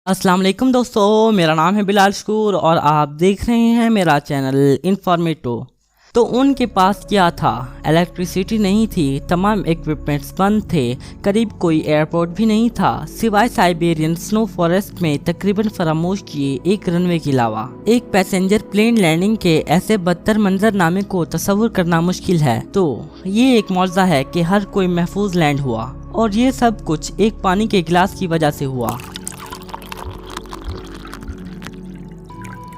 अस्सलाम वालेकुम दोस्तों, मेरा नाम है बिलाल शकूर और आप देख रहे हैं मेरा चैनल इन्फॉर्मेटो। तो उनके पास क्या था? इलेक्ट्रिसिटी नहीं थी, तमाम इक्विपमेंट्स बंद थे, करीब कोई एयरपोर्ट भी नहीं था सिवाय साइबेरियन स्नो फॉरेस्ट में तकरीबन फरामोश किए एक रनवे के अलावा। एक पैसेंजर प्लेन लैंडिंग के ऐसे बदतर मंजरनामे को तस्वुर करना मुश्किल है। तो ये एक मौजज़ा है कि हर कोई महफूज लैंड हुआ और ये सब कुछ एक पानी के गिलास की वजह से हुआ।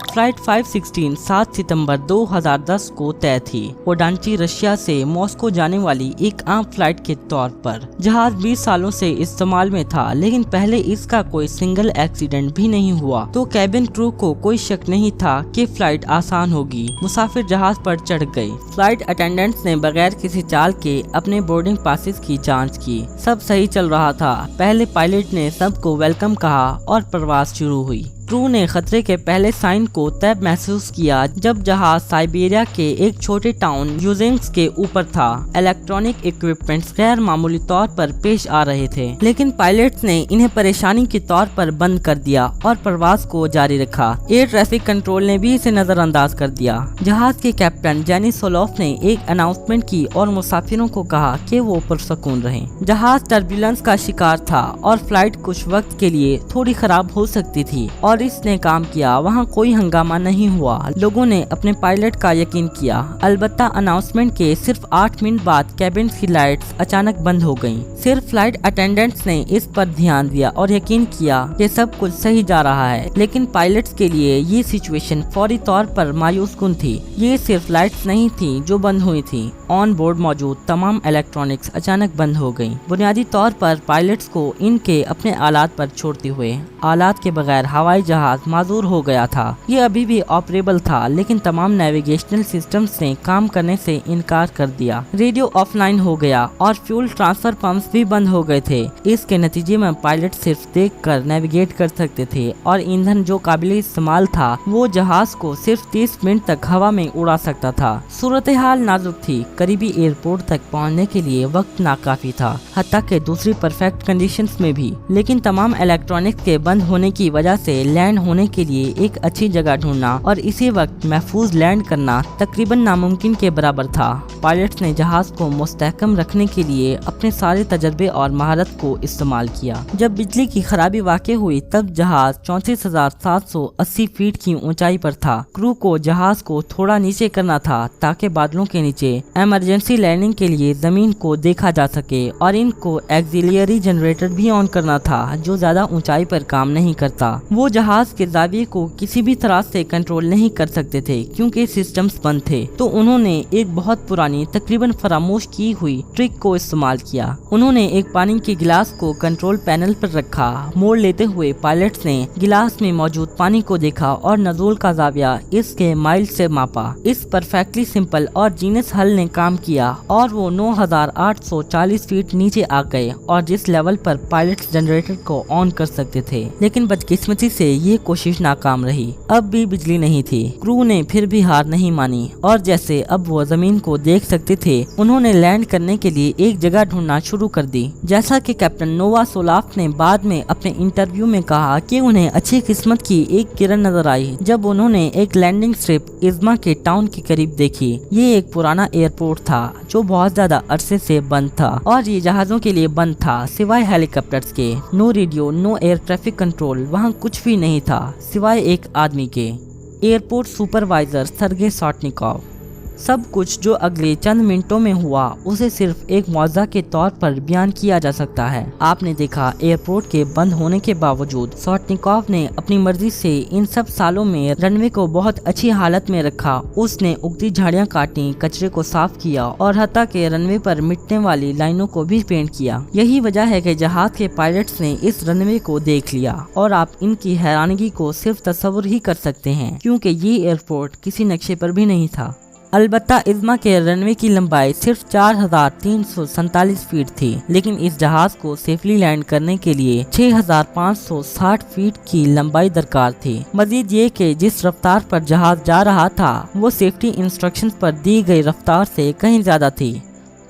फ्लाइट 516 7 सितंबर 2010 को तय थी। ओडांची रशिया से मॉस्को जाने वाली एक आम फ्लाइट के तौर पर जहाज 20 सालों से इस्तेमाल में था, लेकिन पहले इसका कोई सिंगल एक्सीडेंट भी नहीं हुआ। तो कैबिन क्रू को कोई शक नहीं था कि फ्लाइट आसान होगी। मुसाफिर जहाज पर चढ़ गए। फ्लाइट अटेंडेंट्स ने बगैर किसी चाल के अपने बोर्डिंग पासेस की जांच की। सब सही चल रहा था। पहले पायलट ने सबको वेलकम कहा और परवाज शुरू हुई। क्रू ने खतरे के पहले साइन को तब महसूस किया जब जहाज साइबेरिया के एक छोटे टाउन यूजिंग्स के ऊपर था। इलेक्ट्रॉनिक इक्विपमेंट्स गैर मामूली तौर पर पेश आ रहे थे, लेकिन पायलट्स ने इन्हें परेशानी के तौर पर बंद कर दिया और परवाज को जारी रखा। एयर ट्रैफिक कंट्रोल ने भी इसे नजरअंदाज कर दिया। जहाज के कैप्टन जेनिस सोलोफ ने एक अनाउंसमेंट की और मुसाफिरों को कहा कि वो पुरसकून रहें। जहाज टर्बुलेंस का शिकार था और फ्लाइट कुछ वक्त के लिए थोड़ी खराब हो सकती थी और इसने काम किया। वहाँ कोई हंगामा नहीं हुआ। लोगों ने अपने पायलट का यकीन किया। अलबत्ता अनाउंसमेंट के सिर्फ 8 मिनट बाद कैबिन की लाइट्स अचानक बंद हो गईं। सिर्फ फ्लाइट अटेंडेंट्स ने इस पर ध्यान दिया और यकीन किया कि सब कुछ सही जा रहा है, लेकिन पायलट्स के लिए ये सिचुएशन फौरी तौर पर मायूस कुन थी। ये सिर्फ लाइट्स नहीं थी जो बंद हुई थी, ऑन बोर्ड मौजूद तमाम इलेक्ट्रॉनिक्स अचानक बंद हो गईं। बुनियादी तौर पर पायलट्स को इनके अपने आलात पर छोड़ते हुए आलात के बगैर हवाई जहाज माजूर हो गया था। ये अभी भी ऑपरेबल था, लेकिन तमाम नेविगेशनल सिस्टम्स ने काम करने से इनकार कर दिया। रेडियो ऑफलाइन हो गया और फ्यूल ट्रांसफर पंप्स भी बंद हो गए थे। इसके नतीजे में पायलट सिर्फ देखकर नेविगेट कर सकते थे और ईंधन जो काबिल इस्तेमाल था वो जहाज को सिर्फ 30 मिनट तक हवा में उड़ा सकता था। सूरत हाल नाजुक थी। करीबी एयरपोर्ट तक पहुंचने के लिए वक्त नाकाफी था, हत्ता के दूसरी परफेक्ट कंडीशंस में भी। लेकिन तमाम इलेक्ट्रॉनिक्स के बंद होने की वजह से लैंड होने के लिए एक अच्छी जगह ढूंढना और इसी वक्त महफूज लैंड करना तकरीबन नामुमकिन के बराबर था। पायलट्स ने जहाज को मुस्तहकम रखने के लिए अपने सारे तजर्बे और महारत को इस्तेमाल किया। जब बिजली की खराबी वाक़ हुई तब जहाज 34,780 फीट की ऊंचाई पर था। क्रू को जहाज को थोड़ा नीचे करना था ताकि बादलों के नीचे इमरजेंसी लैंडिंग के लिए जमीन को देखा जा सके, और इनको एक्सिलियरी जनरेटर भी ऑन करना था जो ज्यादा ऊंचाई पर काम नहीं करता। वो जहाज के जाविये को किसी भी तरह से कंट्रोल नहीं कर सकते थे क्योंकि सिस्टम्स बंद थे। तो उन्होंने एक बहुत पुरानी तकरीबन फरामोश की हुई ट्रिक को इस्तेमाल किया। उन्होंने एक पानी के गिलास को कंट्रोल पैनल पर रखा। मोड़ लेते हुए पायलट्स ने गिलास में मौजूद पानी को देखा और नज़ुल का जाविया इसके माइल से मापा। इस परफेक्टली सिंपल और जीनियस हल ने काम किया और वो 9,840 फीट नीचे आ गए और जिस लेवल पर पायलट्स जनरेटर को ऑन कर सकते थे। लेकिन बदकिस्मती से ये कोशिश नाकाम रही। अब भी बिजली नहीं थी। क्रू ने फिर भी हार नहीं मानी और जैसे अब वो जमीन को देख सकते थे उन्होंने लैंड करने के लिए एक जगह ढूंढना शुरू कर दी। जैसा कि कैप्टन नोवा सोलाफ ने बाद में अपने इंटरव्यू में कहा कि उन्हें अच्छी किस्मत की एक किरण नजर आई जब उन्होंने एक लैंडिंग स्ट्रिप इज्मा के टाउन के करीब देखी। ये एक पुराना एयरपोर्ट था जो बहुत ज्यादा अरसे से बंद था और ये जहाजों के लिए बंद था सिवाय हेलीकॉप्टर्स के। No radio, no air traffic control, वहाँ कुछ भी नहीं था सिवाय एक आदमी के, एयरपोर्ट सुपरवाइजर सर्गे सॉटनिकोव। सब कुछ जो अगले चंद मिनटों में हुआ उसे सिर्फ एक मौजज़ा के तौर पर बयान किया जा सकता है। आपने देखा एयरपोर्ट के बंद होने के बावजूद सॉटनिकोव ने अपनी मर्जी से इन सब सालों में रनवे को बहुत अच्छी हालत में रखा। उसने उगती झाड़ियां काटी, कचरे को साफ किया और हत्ता के रनवे पर मिटने वाली लाइनों को भी पेंट किया। यही वजह है कि जहाज के पायलट्स ने इस रनवे को देख लिया और आप इनकी हैरानगी को सिर्फ तस्वुर ही कर सकते हैं क्योंकि ये एयरपोर्ट किसी नक्शे पर भी नहीं था। अलबत्ता इज्मा के रनवे की लंबाई सिर्फ 4,347 फीट थी, लेकिन इस जहाज को सेफली लैंड करने के लिए 6,560 फीट की लंबाई दरकार थी। मजीद ये कि जिस रफ्तार पर जहाज जा रहा था वो सेफ्टी इंस्ट्रक्शंस पर दी गई रफ्तार से कहीं ज्यादा थी।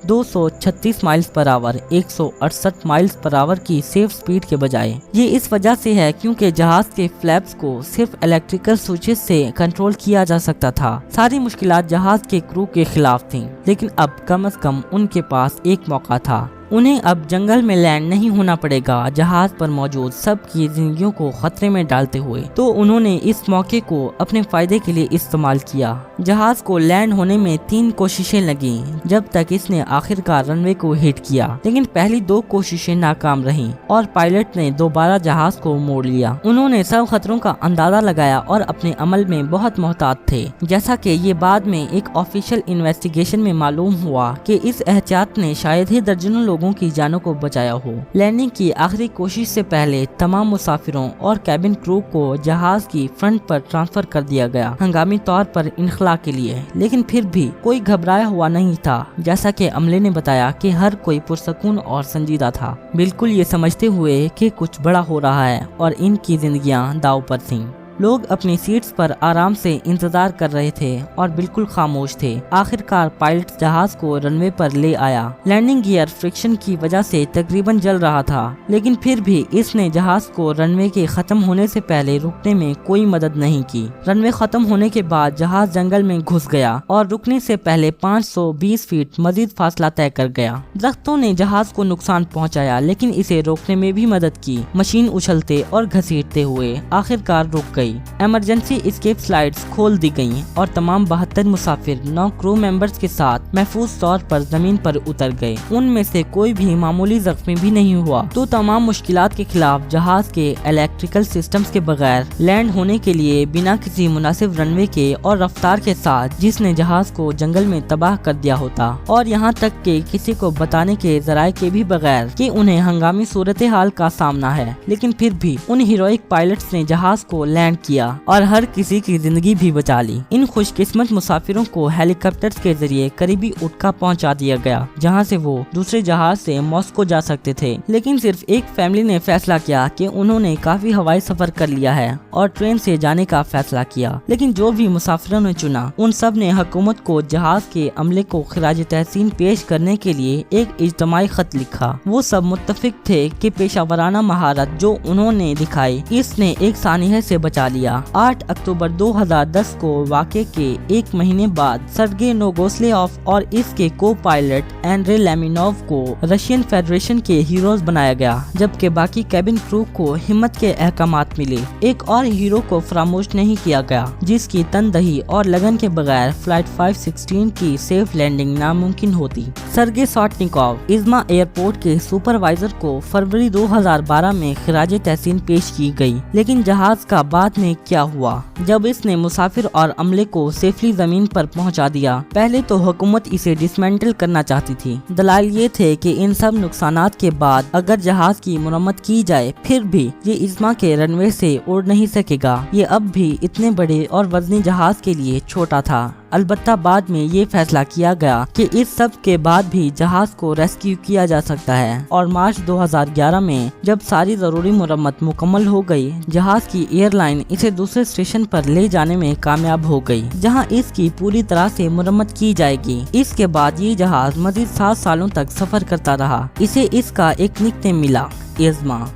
236 miles per hour 168 miles per hour की सेफ स्पीड के बजाय। ये इस वजह से है क्योंकि जहाज के फ्लैप्स को सिर्फ इलेक्ट्रिकल स्विचेस से कंट्रोल किया जा सकता था। सारी मुश्किलात जहाज के क्रू के खिलाफ थीं, लेकिन अब कम से कम उनके पास एक मौका था। उन्हें अब जंगल में लैंड नहीं होना पड़ेगा जहाज पर मौजूद सबकी जिंदगियों को खतरे में डालते हुए। तो उन्होंने इस मौके को अपने फायदे के लिए इस्तेमाल किया। जहाज को लैंड होने में 3 कोशिशें लगी जब तक इसने आखिरकार रनवे को हिट किया, लेकिन पहली 2 कोशिशें नाकाम रहीं और पायलट ने दोबारा जहाज को मोड़ लिया। उन्होंने सब खतरों का अंदाजा लगाया और अपने अमल में बहुत मोहतात थे। जैसा कि ये बाद में एक ऑफिशियल इन्वेस्टिगेशन में मालूम हुआ कि इस एहतियात ने शायद ही दर्जनों लोगों की जानों को बचाया हो। लैंडिंग की आखिरी कोशिश से पहले तमाम मुसाफिरों और कैबिन क्रू को जहाज की फ्रंट पर ट्रांसफर कर दिया गया हंगामी तौर पर इनखला के लिए, लेकिन फिर भी कोई घबराया हुआ नहीं था। जैसा कि अमले ने बताया कि हर कोई पुरसकून और संजीदा था, बिल्कुल ये समझते हुए कि कुछ बड़ा हो रहा है और इनकी जिंदगियां दांव पर थीं। लोग अपनी सीट्स पर आराम से इंतजार कर रहे थे और बिल्कुल खामोश थे। आखिरकार पायलट जहाज को रनवे पर ले आया। लैंडिंग गियर फ्रिक्शन की वजह से तकरीबन जल रहा था, लेकिन फिर भी इसने जहाज को रनवे के खत्म होने से पहले रुकने में कोई मदद नहीं की। रनवे खत्म होने के बाद जहाज जंगल में घुस गया और रुकने से पहले 520 फीट मजीद फासला तय कर गया। दरख्तों ने जहाज को नुकसान पहुँचाया, लेकिन इसे रोकने में भी मदद की। मशीन उछलते और घसीटते हुए आखिरकार रुक गई। इमरजेंसी एस्केप स्लाइड्स खोल दी गईं और तमाम 72 मुसाफिर 9 क्रू मेंबर्स के साथ महफूज तौर पर जमीन पर उतर गए। उनमें से कोई भी मामूली जख्मी भी नहीं हुआ। तो तमाम मुश्किलात के खिलाफ जहाज के इलेक्ट्रिकल सिस्टम्स के बगैर लैंड होने के लिए बिना किसी मुनासिब रनवे के और रफ्तार के साथ, जिसने जहाज को जंगल में तबाह कर दिया होता, और यहाँ तक कि किसी को बताने के जराये के भी बगैर कि उन्हें हंगामी सूरत हाल का सामना है, लेकिन फिर भी उन हीरोइक पायलट्स ने जहाज को लैंड किया और हर किसी की जिंदगी भी बचा ली। इन खुशकिस्मत मुसाफिरों को हेलीकॉप्टर के जरिए करीबी उटका पहुंचा दिया गया, जहां से वो दूसरे जहाज से मॉस्को जा सकते थे। लेकिन सिर्फ एक फैमिली ने फैसला किया कि उन्होंने काफी हवाई सफर कर लिया है और ट्रेन से जाने का फैसला किया। लेकिन जो भी मुसाफिरों ने चुना, उन सब ने हुकूमत को जहाज के अमले को खिराज तहसीन पेश करने के लिए एक इज्तिमाई खत लिखा। वो सब मुत्तफिक थे कि पेशावराना महारत जो उन्होंने दिखाई, इसने एक सानिया से बचा लिया। 8 अक्टूबर 2010 को वाक़े के एक महीने बाद सर्गे नोगोस्लेव और इसके को पायलट एंड्रे लेमिनोव को रशियन फेडरेशन के हीरोज बनाया गया, जबकि बाकी कैबिन क्रू को हिम्मत के अहकामात मिले। एक और हीरो को फरामोश नहीं किया गया, जिसकी तनदही और लगन के बगैर फ्लाइट 516 की सेफ लैंडिंग नामुमकिन होती। सर्गे सॉटनिकोव इज़्मा एयरपोर्ट के सुपरवाइजर को फरवरी 2012 में खिराज तहसीन पेश की गई। लेकिन जहाज का बाद में क्या हुआ जब इसने मुसाफिर और अमले को सेफली जमीन पर पहुंचा दिया? पहले तो हुकूमत इसे डिसमेंटल करना चाहती थी। दलाल ये थे कि इन सब नुकसानात के बाद अगर जहाज की मरम्मत की जाए, फिर भी ये इज़्मा के रनवे से उड़ नहीं सकेगा। ये अब भी इतने बड़े और वजनी जहाज के लिए छोटा था। अलबत्ता बाद में ये फैसला किया गया कि इस सब के बाद भी जहाज को रेस्क्यू किया जा सकता है, और मार्च 2011 में जब सारी जरूरी मुरम्मत मुकम्मल हो गई, जहाज की एयरलाइन इसे दूसरे स्टेशन पर ले जाने में कामयाब हो गई, जहां इसकी पूरी तरह से मुरम्मत की जाएगी। इसके बाद ये जहाज मजीद 7 सालों तक सफर करता रहा। इसे इसका एक निकनेम मिला, इज़्मा,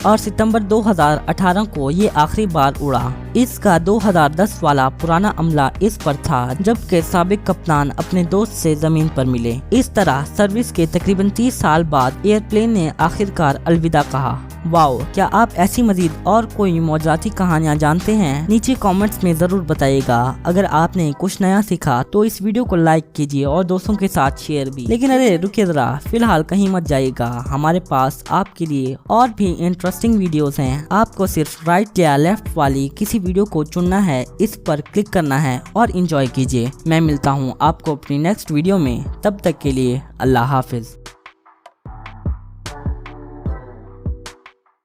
और सितंबर 2018 को ये आखिरी बार उड़ा। इसका 2010 वाला पुराना अमला इस पर था, जबकि साबिक कप्तान अपने दोस्त से जमीन पर मिले। इस तरह सर्विस के तकरीबन 30 साल बाद एयरप्लेन ने आखिरकार अलविदा कहा। वाओ, क्या आप ऐसी मजीद और कोई मौजूदाती कहानियाँ जानते हैं? नीचे कमेंट्स में जरूर बताइएगा। अगर आपने कुछ नया सीखा तो इस वीडियो को लाइक कीजिए और दोस्तों के साथ शेयर भी। लेकिन अरे रुकिए जरा, फिलहाल कहीं मत जाइएगा। हमारे पास आपके लिए और भी इंटरेस्टिंग वीडियोस हैं। आपको सिर्फ राइट या लेफ्ट वाली किसी वीडियो को चुनना है, इस पर क्लिक करना है और एंजॉय कीजिए। मैं मिलता हूँ आपको अपनी नेक्स्ट वीडियो में। तब तक के लिए अल्लाह हाफिज।